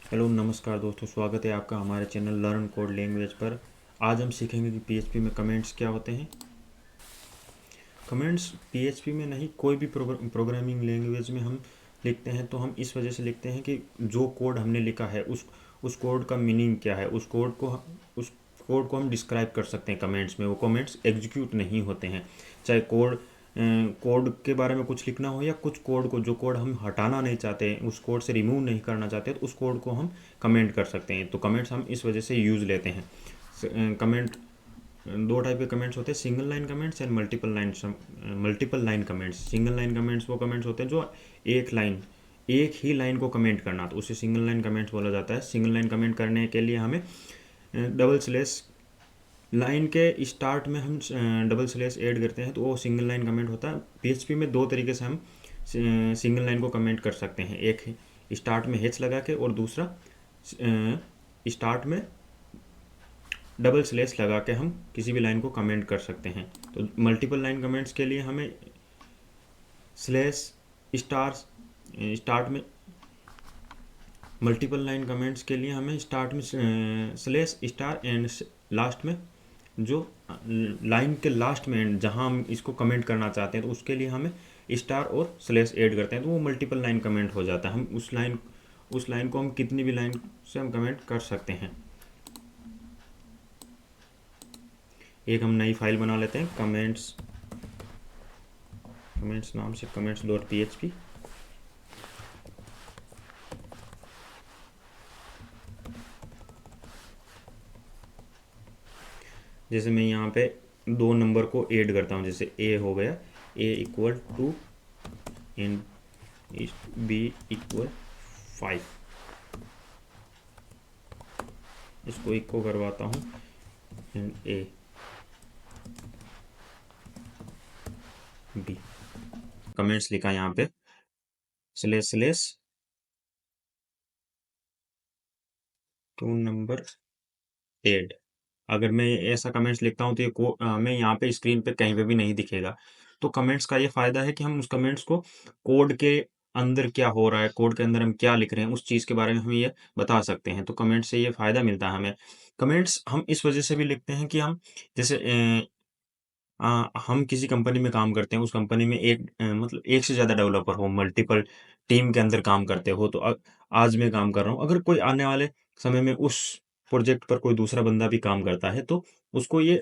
Hello नमस्कार दोस्तों, स्वागत है आपका हमारे चैनल लर्न कोड लैंग्वेज पर। आज हम सीखेंगे कि पीएचपी में कमेंट्स क्या होते हैं। कमेंट्स पीएचपी में नहीं, कोई भी प्रोग्रामिंग लैंग्वेज में हम लिखते हैं तो हम इस वजह से लिखते हैं कि जो कोड हमने लिखा है उस कोड का मीनिंग क्या है, उस कोड को हम डिस्क्राइब कर सकते हैं कमेंट्स में। वो कमेंट्स एग्जीक्यूट नहीं होते हैं। चाहे कोड के बारे में कुछ लिखना हो या कुछ कोड को, जो कोड हम हटाना नहीं चाहते, उस कोड से रिमूव नहीं करना चाहते, तो उस कोड को हम कमेंट कर सकते हैं। तो कमेंट्स हम इस वजह से यूज़ लेते हैं। कमेंट दो टाइप के कमेंट्स होते हैं, single line comments and multiple line comments. Single line comments वो कमेंट्स होते हैं जो एक ही लाइन को कमेंट करना, तो उसे सिंगल लाइन कमेंट्स बोला जाता है। सिंगल लाइन कमेंट करने के लिए हमें डबल स्लैश, लाइन के स्टार्ट में हम डबल स्लैश ऐड करते हैं, तो वो सिंगल लाइन कमेंट होता है। पीएचपी में दो तरीके से हम सिंगल लाइन को कमेंट कर सकते हैं, एक स्टार्ट में हेच लगा के और दूसरा स्टार्ट में डबल स्लैश लगा के हम किसी भी लाइन को कमेंट कर सकते हैं। तो मल्टीपल लाइन कमेंट्स के लिए हमें स्लैश स्टार स्टार्ट में मल्टीपल लाइन कमेंट्स के लिए हमें स्टार्ट में स्लैश स्टार एंड लास्ट में, जो लाइन के लास्ट में जहां हम इसको कमेंट करना चाहते हैं, तो उसके लिए हमें स्टार और स्लैश ऐड करते हैं, तो वो मल्टीपल लाइन कमेंट हो जाता है। हम उस लाइन को हम कितनी भी लाइन से हम कमेंट कर सकते हैं। एक हम नई फाइल बना लेते हैं, कमेंट्स नाम से, कमेंट्स.php। जैसे मैं यहाँ पे दो नंबर को ऐड करता हूँ, जैसे ए हो गया, A equal to and B equal 5, इसको इक्को करवाता हूँ एंड ए बी। कमेंट्स लिखा यहाँ पे slash slash two number add. अगर मैं ऐसा कमेंट्स लिखता हूँ तो मैं यहाँ पे स्क्रीन पे कहीं पे भी नहीं दिखेगा। तो कमेंट्स का ये फ़ायदा है कि हम उस कमेंट्स को, कोड के अंदर क्या हो रहा है, कोड के अंदर हम क्या लिख रहे हैं, उस चीज़ के बारे में हम ये बता सकते हैं। तो कमेंट्स से ये फ़ायदा मिलता है हमें। कमेंट्स हम इस वजह से भी लिखते हैं कि हम जैसे हम किसी कंपनी में काम करते हैं, उस कंपनी में मतलब एक से ज़्यादा डेवलपर हो, मल्टीपल टीम के अंदर काम करते हो, तो आज मैं काम कर रहा हूँ, अगर कोई आने वाले समय में उस प्रोजेक्ट पर कोई दूसरा बंदा भी काम करता है, तो उसको ये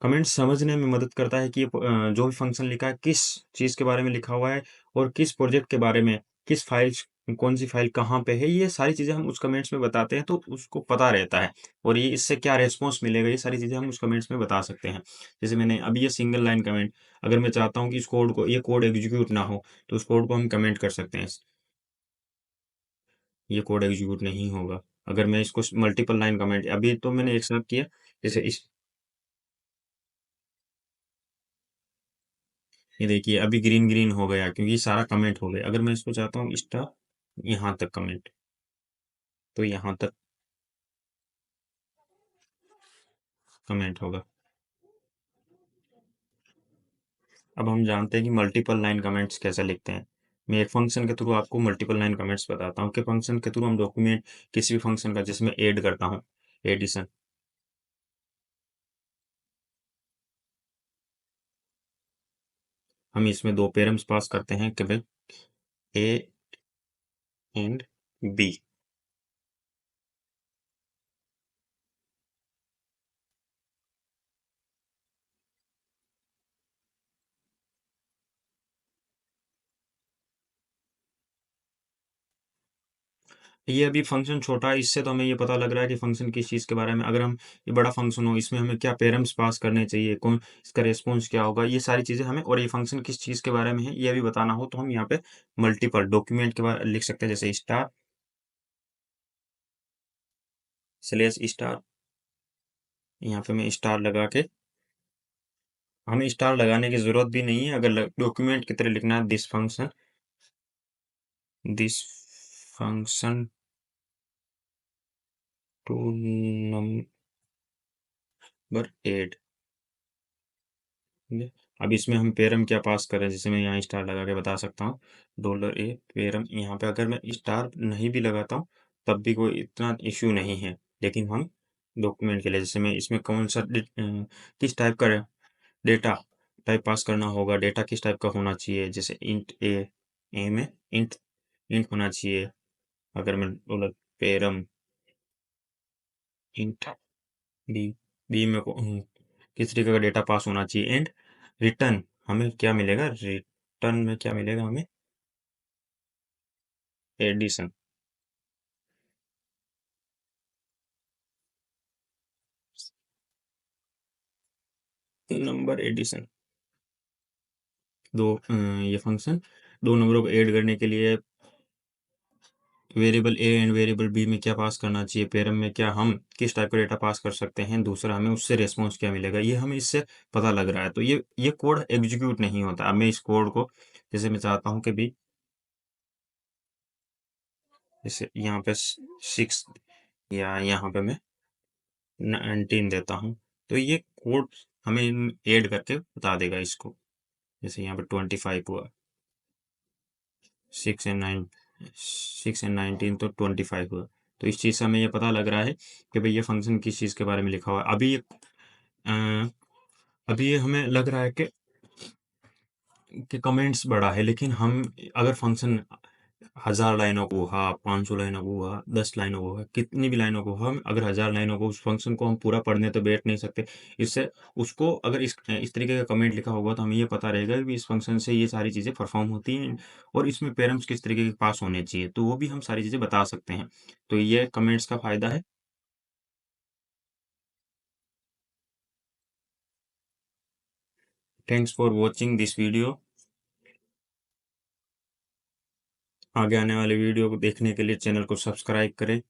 कमेंट समझने में मदद करता है कि जो भी फंक्शन लिखा है, किस चीज़ के बारे में लिखा हुआ है और किस प्रोजेक्ट के बारे में, किस फाइल, कौन सी फाइल कहाँ पे है, ये सारी चीज़ें हम उस कमेंट्स में बताते हैं, तो उसको पता रहता है। और ये इससे क्या रेस्पॉन्स मिलेगा, ये सारी चीज़ें हम उस कमेंट्स में बता सकते हैं। जैसे मैंने अभी ये सिंगल लाइन कमेंट, अगर मैं चाहता हूँ कि ये कोड एग्जीक्यूट ना हो, तो उस कोड को हम कमेंट कर सकते हैं, ये कोड एग्जीक्यूट नहीं होगा। अगर मैं इसको मल्टीपल लाइन कमेंट, अभी तो मैंने एक साथ किया, जैसे इस, ये देखिए अभी ग्रीन ग्रीन हो गया क्योंकि सारा कमेंट हो गया। अगर मैं इसको चाहता हूँ स्टार यहाँ तक कमेंट, तो यहाँ तक कमेंट होगा। अब हम जानते हैं कि मल्टीपल लाइन कमेंट्स कैसे लिखते हैं। मैं एक फंक्शन के थ्रू आपको मल्टीपल लाइन कमेंट्स बताता हूँ कि फंक्शन के थ्रू हम डॉक्यूमेंट, किसी भी फंक्शन का जिसमें ऐड करता हूँ, एडिशन, हम इसमें दो पेरम्स पास करते हैं कि भाई ए एंड बी। ये अभी फंक्शन छोटा है, इससे तो हमें ये पता लग रहा है कि फंक्शन किस चीज़ के बारे में। अगर हम, ये बड़ा फंक्शन हो, इसमें हमें क्या पेरम्स पास करने चाहिए, कौन इसका रेस्पॉन्स क्या होगा, ये सारी चीज़ें हमें, और ये फंक्शन किस चीज़ के बारे में है ये भी बताना हो, तो हम यहाँ पे मल्टीपल डॉक्यूमेंट के बारे लिख सकते हैं, जैसे स्टार स्लेश स्टार। यहाँ पे मैं स्टार लगा के, हमें स्टार लगाने की ज़रूरत भी नहीं है। अगर डॉक्यूमेंट की तरह लिखना है, this function two number add. अब इसमें हम पेरम क्या पास करें, जैसे मैं यहाँ स्टार लगा के बता सकता हूँ, $a पेरम। यहाँ पे अगर मैं स्टार नहीं भी लगाता हूँ तब भी कोई इतना इश्यू नहीं है। लेकिन हम डॉक्यूमेंट के लिए जैसे मैं इसमें कौन सा किस टाइप का डेटा टाइप पास करना होगा, डेटा किस टाइप का होना चाहिए, जैसे इंट ए में इंट इंट होना चाहिए। अगर मैं बोला पेरम इंट बी, बी में किस तरीके का डेटा पास होना चाहिए। एंड रिटर्न हमें क्या मिलेगा, रिटर्न में क्या मिलेगा हमें, एडिशन। नंबर एडिशन ये फंक्शन दो नंबरों को ऐड करने के लिए variable A and variable B में क्या पास करना चाहिए, पेरम में क्या हम किस टाइप का डेटा पास कर सकते हैं, दूसरा हमें उससे रिस्पॉन्स क्या मिलेगा, ये हमें इससे पता लग रहा है। तो ये कोड एग्जीक्यूट नहीं होता। अब मैं इस कोड को जैसे मैं चाहता हूँ कि भी जैसे यहाँ पे 6 या यहाँ पे मैं 19 देता हूँ, तो ये कोड हमें ऐड करके बता देगा इसको। जैसे यहाँ पे 25 हुआ, 6 एंड 19 तो 25 हुआ। तो इस चीज़ से हमें ये पता लग रहा है कि भाई ये फंक्शन किस चीज़ के बारे में लिखा हुआ है। अभी ये हमें लग रहा है कि कमेंट्स बड़ा है, लेकिन हम अगर फंक्शन 1000 लाइनों को हुआ, 500 लाइनों को हुआ, 10 लाइनों को हुआ, कितनी भी लाइनों को हुआ, हम अगर 1000 लाइनों को उस फंक्शन को हम पूरा पढ़ने तो बैठ नहीं सकते। इससे उसको अगर इस तरीके का कमेंट लिखा होगा तो हमें ये पता रहेगा कि इस फंक्शन से ये सारी चीज़ें परफॉर्म होती हैं और इसमें पेरेंट्स किस तरीके के पास होने चाहिए, तो वो भी हम सारी चीज़ें बता सकते हैं। तो ये कमेंट्स का फ़ायदा है। Thanks for watching this video. आगे आने वाले वीडियो को देखने के लिए चैनल को सब्सक्राइब करें।